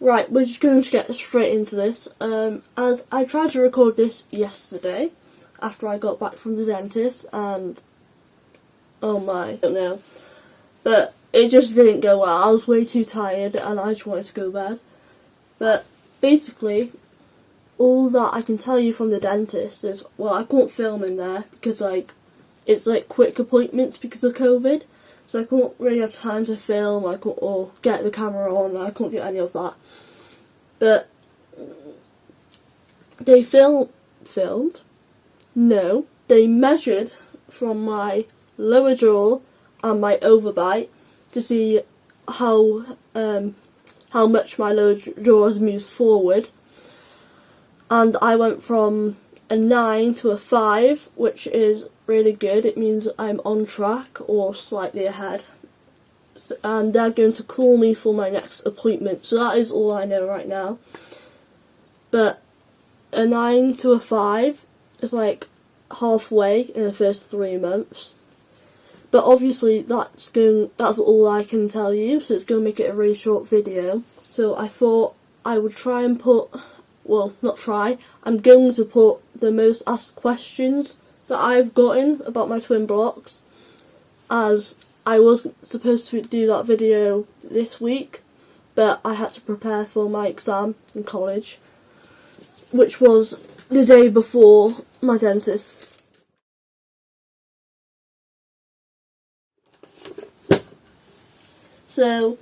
Right, we're just going to get straight into this. As I tried to record this yesterday, after I got back from the dentist, and oh my, I don't know. But it just didn't go well. I was way too tired and I just wanted to go to bed. But basically, all that I can tell you from the dentist is, well, I couldn't film in there because it's quick appointments because of COVID. So I couldn't really have time to film, or get the camera on, I couldn't do any of that. But they filmed? No. They measured from my lower jaw and my overbite to see how much my lower jaw has moved forward. And I went from a 9 to a 5, which is really good. It means I'm on track or slightly ahead. And they're going to call me for my next appointment. So that is all I know right now. But a 9 to a 5 is like halfway in the first 3 months. But obviously that's all I can tell you, so it's going to make it a really short video. So I thought I would try and put, well, not try, I'm going to put the most asked questions that I've gotten about my twin blocks, as I was supposed to do that video this week, but I had to prepare for my exam in college, which was the day before my dentist. So,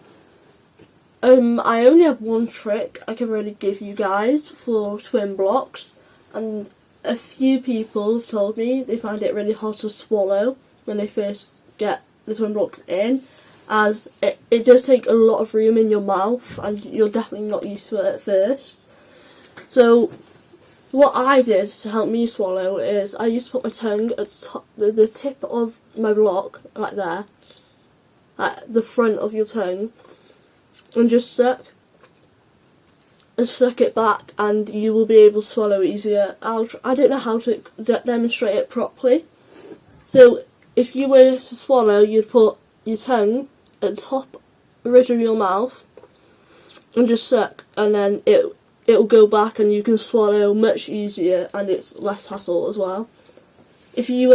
I only have one trick I can really give you guys for twin blocks, and a few people have told me they find it really hard to swallow when they first get the twin blocks in, as it does take a lot of room in your mouth and you're definitely not used to it at first. So what I did to help me swallow is I used to put my tongue at the tip of my block, right there, at the front of your tongue, and just suck it back, and you will be able to swallow easier. I don't know how to demonstrate it properly. So if you were to swallow, you'd put your tongue at the top ridge of your mouth and just suck, and then it'll go back and you can swallow much easier, and it's less hassle as well. If you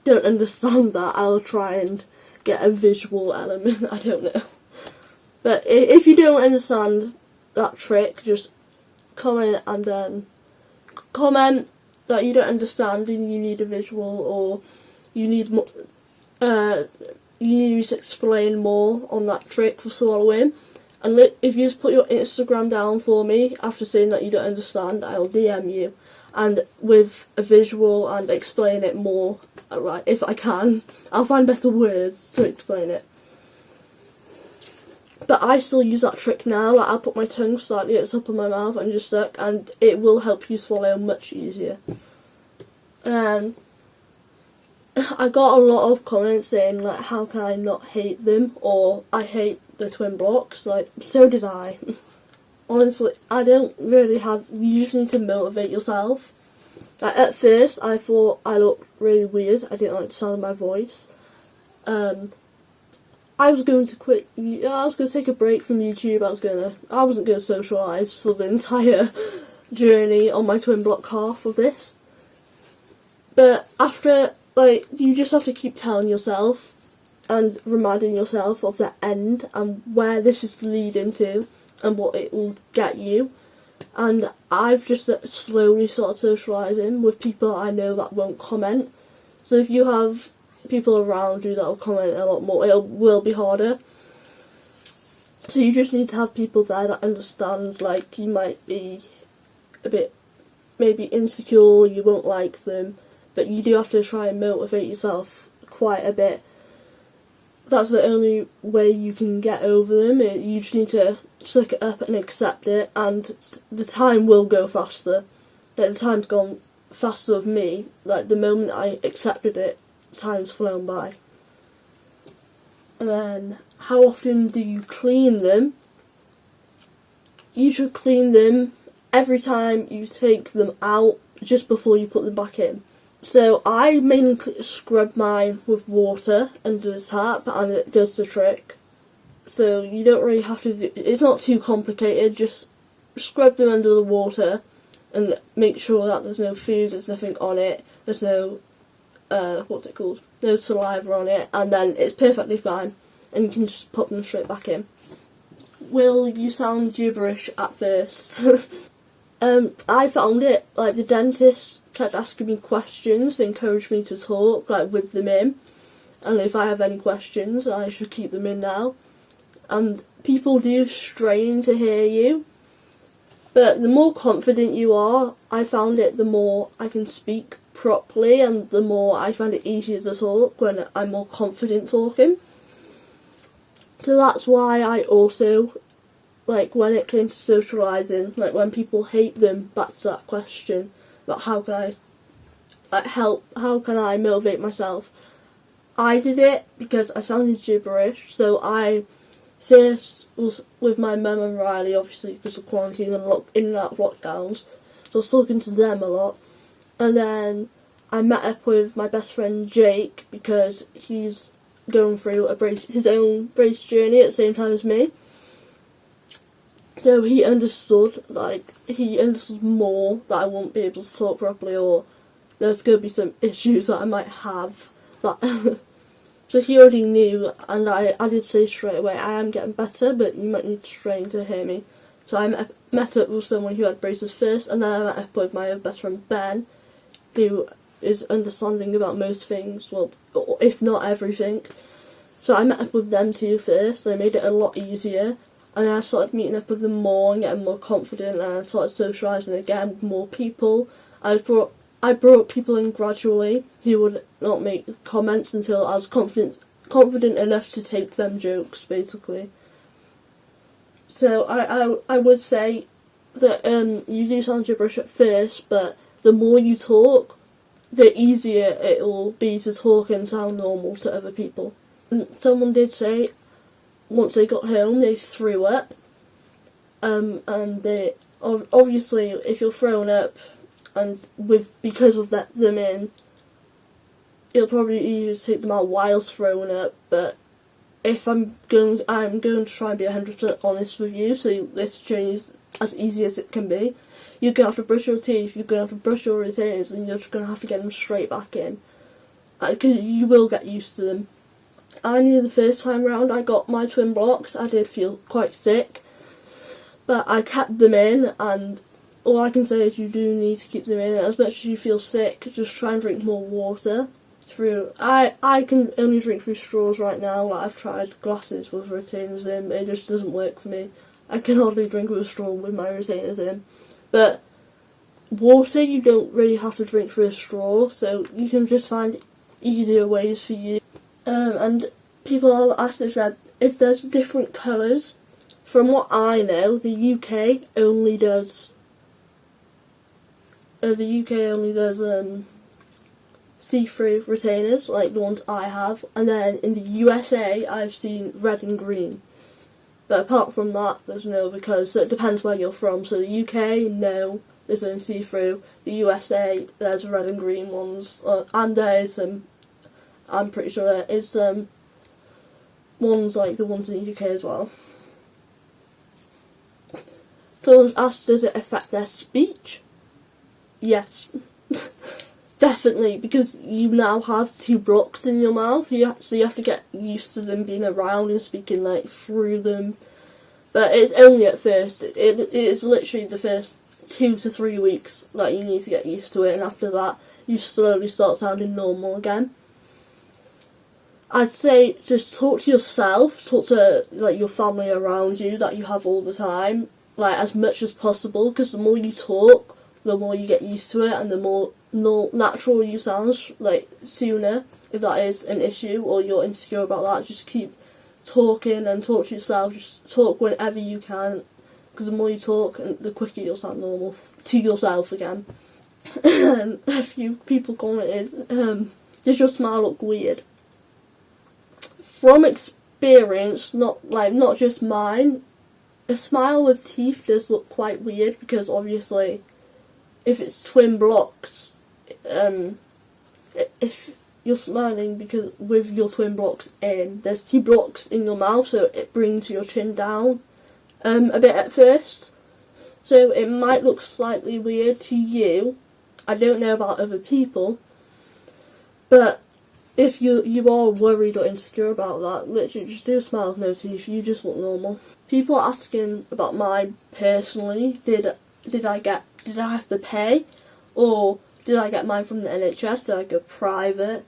don't understand that, I'll try and get a visual element, I don't know. But if you don't understand that trick, just comment, and then comment that you don't understand and you need a visual, or you need more, you need me to explain more on that trick for swallowing. And if you just put your Instagram down for me after saying that you don't understand, I'll DM you, and with a visual, and explain it more. Like, if I can, I'll find better words to explain it. But I still use that trick now. Like, I'll put my tongue slightly at the top of my mouth and just suck, and it will help you swallow much easier. I got a lot of comments saying, like, how can I not hate them, or I hate the twin blocks. Like, so did I. Honestly, I don't really have, you just need to motivate yourself. Like, at first I thought I looked really weird. I didn't like the sound of my voice. I was going to quit. I was going to take a break from YouTube. I wasn't going to socialise for the entire journey on my twin block half of this. But after, like, you just have to keep telling yourself and reminding yourself of the end and where this is leading to and what it will get you. And I've just slowly started socialising with people I know that won't comment. So if you have people around you that will comment a lot more, it will be harder. So you just need to have people there that understand. Like, you might be a bit maybe insecure, you won't like them, but you do have to try and motivate yourself quite a bit. That's the only way you can get over them. You just need to suck it up and accept it, and the time will go faster. Like, the time's gone faster with me. Like, the moment I accepted it, time's flown by. And then, how often do you clean them? You should clean them every time you take them out, just before you put them back in. So I mainly scrub mine with water under the tap, and it does the trick. so you don't really have to do, it's not too complicated, just scrub them under the water and make sure that there's no food, there's nothing on it, there's no, no saliva on it, and then it's perfectly fine, and you can just pop them straight back in. Will you sound gibberish at first? I found it, like, the dentist kept asking me questions to encourage me to talk, like, with them in, and if I have any questions, I should keep them in now. And people do strain to hear you, but the more confident you are, I found it, the more I can speak properly, and the more I find it easier to talk when I'm more confident talking. So that's why I also, like, when it came to socialising, like, when people hate them, back to that question about how can I, like, help, how can I motivate myself, I did it because I sounded gibberish. So I first was with my mum and Riley, obviously because of quarantine and in and out of lockdowns, so I was talking to them a lot. And then I met up with my best friend Jake because he's going through his own brace journey at the same time as me. So he understood more that I won't be able to talk properly, or there's going to be some issues that I might have. That so he already knew, and I did say straight away, I am getting better, but you might need to strain to hear me. So I met up with someone who had braces first, and then I met up with my best friend Ben, who is understanding about most things, well, if not everything. So I met up with them two first, they made it a lot easier, and then I started meeting up with them more and getting more confident, and I started socialising again with more people. I brought people in gradually who would not make comments until I was confident enough to take them jokes, basically. So I would say that you do sound gibberish at first, but the more you talk, the easier it will be to talk and sound normal to other people. Someone did say once they got home they threw up, and they obviously if you're thrown up and because of them in, it'll probably be easier to take them out whilst thrown up. But if I'm going to try and be 100% honest with you, so this journey is as easy as it can be. You're going to have to brush your teeth, you're going to have to brush your retainers, and you're just going to have to get them straight back in. Because you will get used to them. I knew the first time round I got my twin blocks, I did feel quite sick. But I kept them in, and all I can say is you do need to keep them in. As much as you feel sick, just try and drink more water. I can only drink through straws right now. Like, I've tried glasses with retainers in, it just doesn't work for me. I can hardly drink with a straw with my retainers in. But water you don't really have to drink through a straw, so you can just find easier ways for you. And people have asked if there's different colours. From what I know, the UK only does see-through retainers, like the ones I have, and then in the USA I've seen red and green. But apart from that, there's no, because it depends where you're from. So the UK, no, there's only see-through. The USA, there's red and green ones, and there's I'm pretty sure there is ones like the ones in the UK as well. Someone's asked, does it affect their speech? Yes. Definitely, because you now have 2 blocks in your mouth, so you have to get used to them being around and speaking like through them. But it's only at first. It is literally the first 2 to 3 weeks that you need to get used to it, and after that you slowly start sounding normal again. I'd say just talk to yourself, talk to like your family around you that you have all the time, like as much as possible, because the more you talk, the more you get used to it, and the more natural you sound, like sooner, if that is an issue or you're insecure about that, just keep talking and talk to yourself, just talk whenever you can, because the more you talk, the quicker you'll sound normal to yourself again. And a few people commented, does your smile look weird? From experience, not just mine, a smile with teeth does look quite weird, because obviously if it's twin blocks, if you're smiling because with your twin blocks in, there's 2 blocks in your mouth, so it brings your chin down a bit at first. So it might look slightly weird to you. I don't know about other people, but if you are worried or insecure about that, literally just do a smile with no teeth. You just look normal. People are asking about mine personally. Did I have to pay, or did I get mine from the NHS? Did I go private?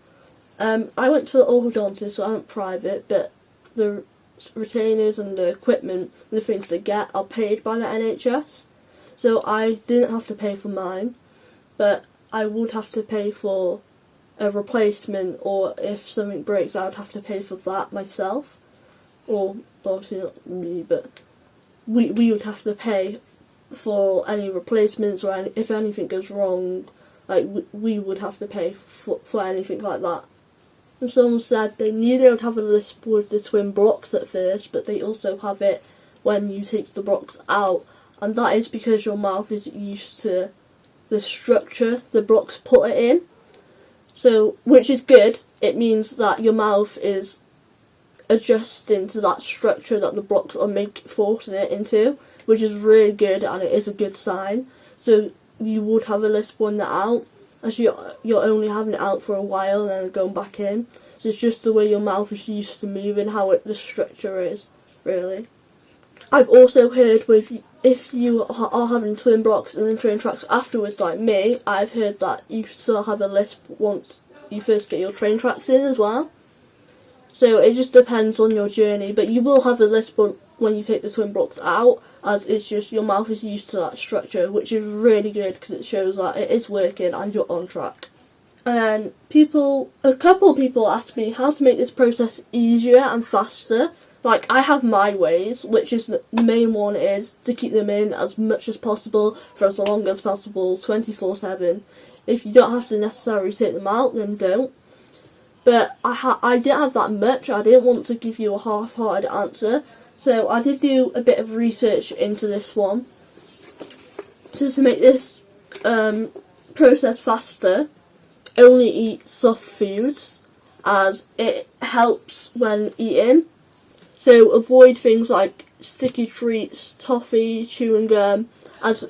I went to the orthodontist, so I went private, but the retainers and the equipment and the things they get are paid by the NHS. So I didn't have to pay for mine, but I would have to pay for a replacement, or if something breaks I would have to pay for that myself. Or obviously not me, but we would have to pay for any replacements, or if anything goes wrong, like we would have to pay for anything like that. And someone said they knew they would have a lisp with the twin blocks at first, but they also have it when you take the blocks out, and that is because your mouth is used to the structure the blocks put it in. So, which is good. It means that your mouth is adjusting to that structure that the blocks are forcing it into, which is really good, and it is a good sign. So you would have a lisp when they're out, as you're only having it out for a while and then going back in. So it's just the way your mouth is used to moving, how the structure is, really. I've also heard if you are having twin blocks and then train tracks afterwards, like me, I've heard that you still have a lisp once you first get your train tracks in as well. So it just depends on your journey, but you will have a lisp when you take the twin blocks out, as it's just your mouth is used to that structure, which is really good because it shows that it is working and you're on track. And then a couple of people asked me how to make this process easier and faster. Like, I have my ways, which is the main one is to keep them in as much as possible for as long as possible, 24/7. If you don't have to necessarily take them out, then don't. But I didn't have that much. I didn't want to give you a half-hearted answer, so I did do a bit of research into this one. So to make this process faster, only eat soft foods, as it helps when eating. So avoid things like sticky treats, toffee, chewing gum, as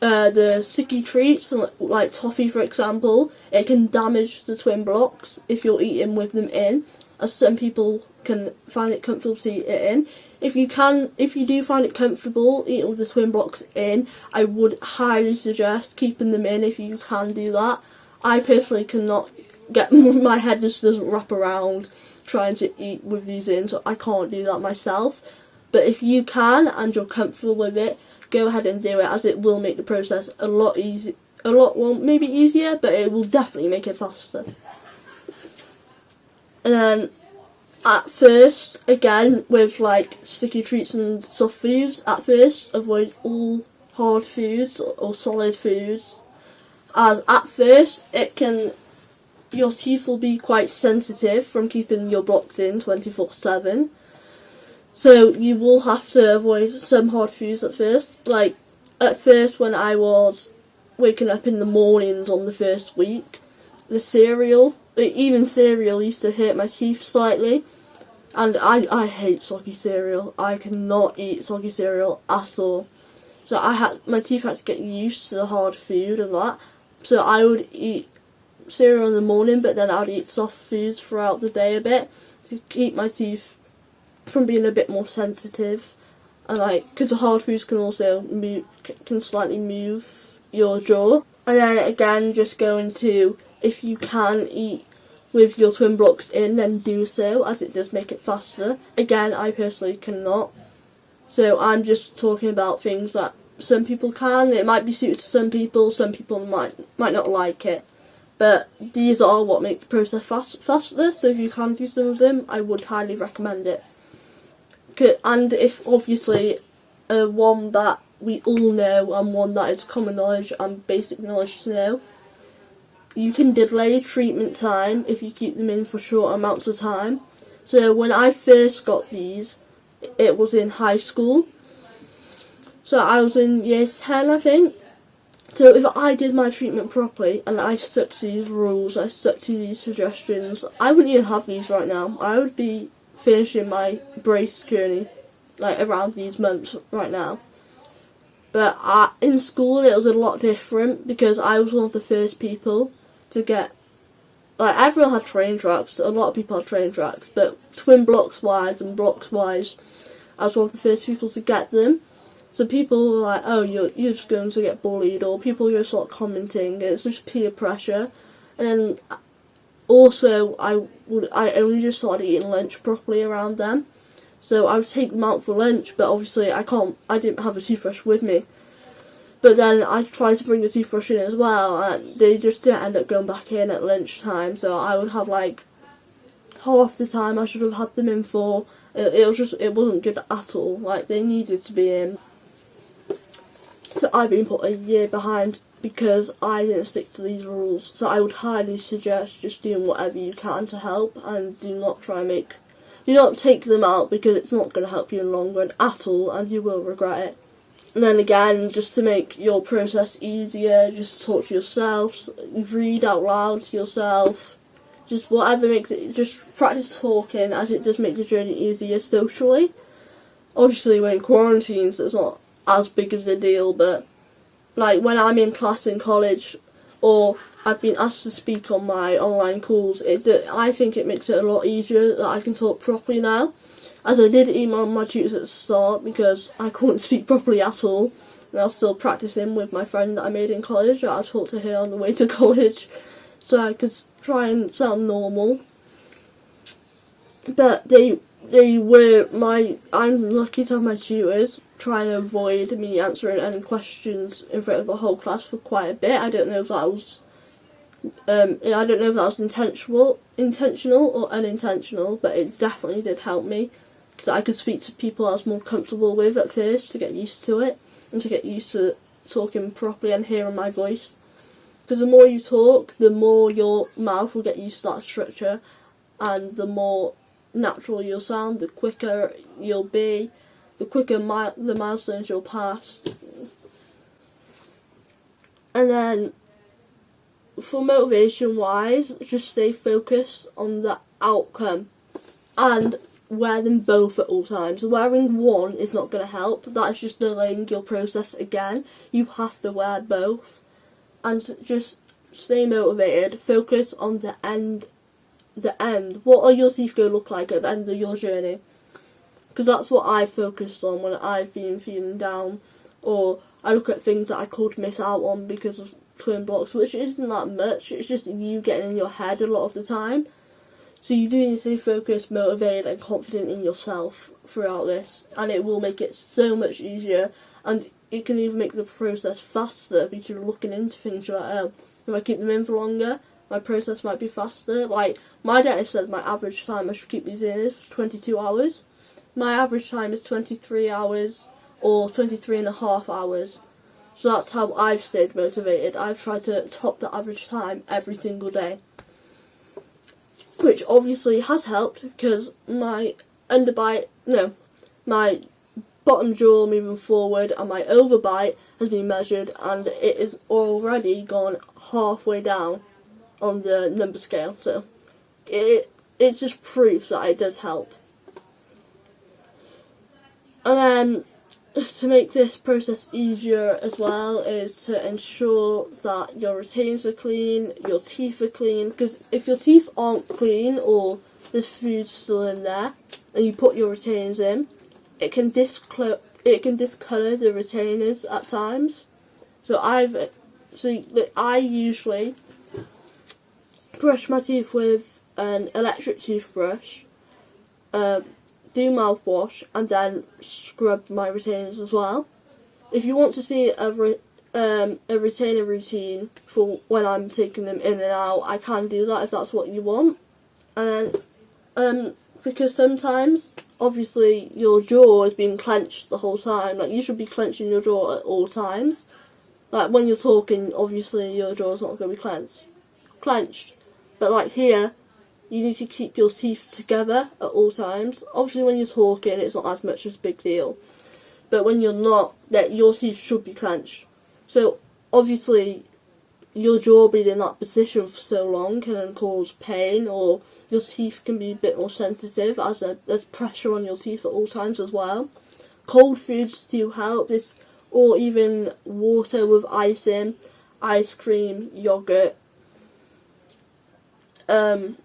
the sticky treats, like toffee for example, it can damage the twin blocks if you're eating with them in, as some people can find it comfortable to eat it in. If you do find it comfortable eating with the twin blocks in, I would highly suggest keeping them in if you can do that. I personally cannot get, my head just doesn't wrap around trying to eat with these in, so I can't do that myself. But if you can and you're comfortable with it, go ahead and do it, as it will make the process a lot easier. Well, maybe easier, but it will definitely make it faster. And then at first, again, with like sticky treats and soft foods, at first avoid all hard foods or solid foods, as at first your teeth will be quite sensitive from keeping your blocks in 24/7. So you will have to avoid some hard foods at first. Like, at first when I was waking up in the mornings on the first week, the cereal, even cereal used to hurt my teeth slightly. And I hate soggy cereal. I cannot eat soggy cereal at all. So my teeth had to get used to the hard food and that. So I would eat cereal in the morning, but then I'd eat soft foods throughout the day a bit to keep my teeth from being a bit more sensitive. And because the hard foods can also can slightly move your jaw. And then again, just go into, if you can eat with your twin blocks in, then do so, as it does make it faster. Again, I personally cannot. So I'm just talking about things that some people can. It might be suited to some people might not like it. But these are what make the process faster, so if you can do some of them, I would highly recommend it. And if obviously one that we all know and one that is common knowledge and basic knowledge to know, you can delay treatment time if you keep them in for short amounts of time. So when I first got these, it was in high school. So I was in year 10, I think. So if I did my treatment properly and I stuck to these rules, I stuck to these suggestions, I wouldn't even have these right now. I would be finishing my brace journey like around these months right now. But in school it was a lot different because I was one of the first people to get, like, everyone had train tracks, a lot of people had train tracks, but twin blocks wise and blocks wise, I was one of the first people to get them. So people were like, oh, you're just going to get bullied, or people were just like commenting, it's just peer pressure. And also I only just started eating lunch properly around them. So I would take them out for lunch, but obviously I didn't have a toothbrush with me. But then I tried to bring the toothbrush in as well, and they just didn't end up going back in at lunchtime. So I would have like half the time I should have had them in for. It wasn't good at all. Like, they needed to be in. So I've been put a year behind because I didn't stick to these rules. So I would highly suggest just doing whatever you can to help, and do not take them out because it's not going to help you in the long run at all, and you will regret it. And then again, just to make your process easier, just talk to yourself, read out loud to yourself, just whatever makes it, just practice talking, as it does make the journey easier socially. Obviously we're in quarantine, so it's not as big as a deal, but like when I'm in class in college, or I've been asked to speak on my online calls, I think it makes it a lot easier that I can talk properly now. As I did email my tutors at the start because I couldn't speak properly at all, and I was still practicing with my friend that I made in college. I talked to her on the way to college so I could try and sound normal. But I'm lucky to have my tutors trying to avoid me answering any questions in front of the whole class for quite a bit. I don't know if that was intentional or unintentional, but it definitely did help me, because I could speak to people I was more comfortable with at first to get used to it, and to get used to talking properly and hearing my voice. Because the more you talk, the more your mouth will get used to that structure, and the more natural you'll sound, the quicker you'll be, the quicker the milestones you'll pass. And then, for motivation wise, just stay focused on the outcome and wear them both at all times. Wearing one is not going to help, that's just delaying your process again. You have to wear both, and just stay motivated. Focus on the end. What are your teeth going to look like at the end of your journey? Because that's what I focused on when I've been feeling down, or I look at things that I could miss out on because of twin blocks, which isn't that much. It's just you getting in your head a lot of the time. So you do need to stay focused, motivated and confident in yourself throughout this, and it will make it so much easier, and it can even make the process faster because you're looking into things. You're like, oh, if I keep them in for longer, my process might be faster. Like, my dentist said my average time I should keep these in is 22 hours. My average time is 23 hours or 23 and a half hours. So that's how I've stayed motivated. I've tried to top the average time every single day, which obviously has helped because my bottom jaw moving forward and my overbite has been measured, and it is already gone halfway down on the number scale. So it just proves that it does help. And then, to make this process easier as well, is to ensure that your retainers are clean, your teeth are clean, because if your teeth aren't clean or there's food still in there and you put your retainers in, it can discolour the retainers at times. So I usually brush my teeth with an electric toothbrush, do mouthwash, and then scrub my retainers as well. If you want to see a retainer routine for when I'm taking them in and out, I can do that if that's what you want. And because sometimes, obviously, your jaw is being clenched the whole time. Like, you should be clenching your jaw at all times. Like, when you're talking, obviously, your jaw's not going to be clenched. But like here, you need to keep your teeth together at all times. Obviously when you're talking, it's not as much as a big deal. But when you're not, that your teeth should be clenched. So obviously your jaw being in that position for so long can cause pain, or your teeth can be a bit more sensitive as there's pressure on your teeth at all times as well. Cold foods do help, this, or even water with ice in, ice cream, yogurt, just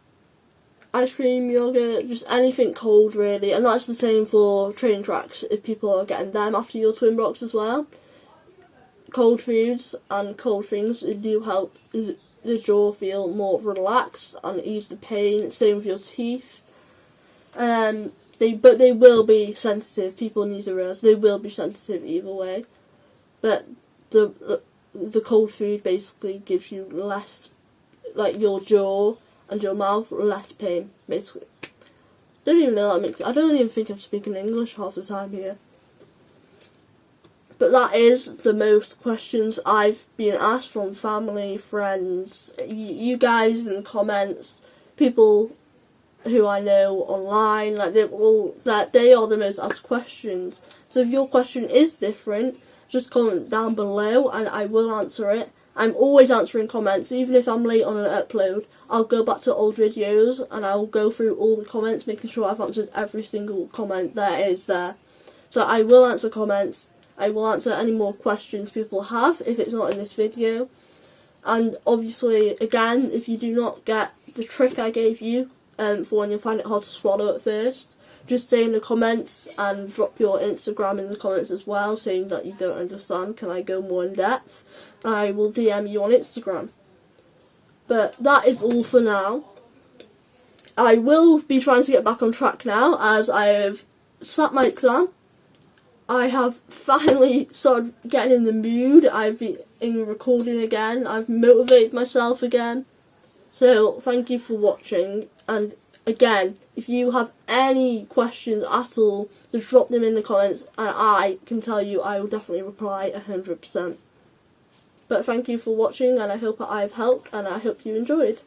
anything cold really. And that's the same for train tracks if people are getting them after your twin blocks as well. Cold foods and cold things do help the jaw feel more relaxed and ease the pain. Same with your teeth. But they will be sensitive. People need to realize they will be sensitive either way. But the cold food basically gives you less, like your jaw and your mouth, less pain basically. Don't even know that makes. I don't even think I'm speaking English half the time here. But that is the most questions I've been asked from family, friends, you guys in the comments, people who I know online, like they are the most asked questions. So if your question is different, just comment down below and I will answer it. I'm always answering comments, even if I'm late on an upload. I'll go back to old videos and I'll go through all the comments, making sure I've answered every single comment there is there. So I will answer comments. I will answer any more questions people have if it's not in this video. And obviously, again, if you do not get the trick I gave you for when you find it hard to swallow at first, just say in the comments and drop your Instagram in the comments as well, saying that you don't understand, can I go more in depth? I will DM you on Instagram. But that is all for now. I will be trying to get back on track now as I have sat my exam. I have finally started getting in the mood. I've been recording again. I've motivated myself again. So thank you for watching. And again, if you have any questions at all, just drop them in the comments and I can tell you I will definitely reply 100%. But thank you for watching and I hope I've helped and I hope you enjoyed.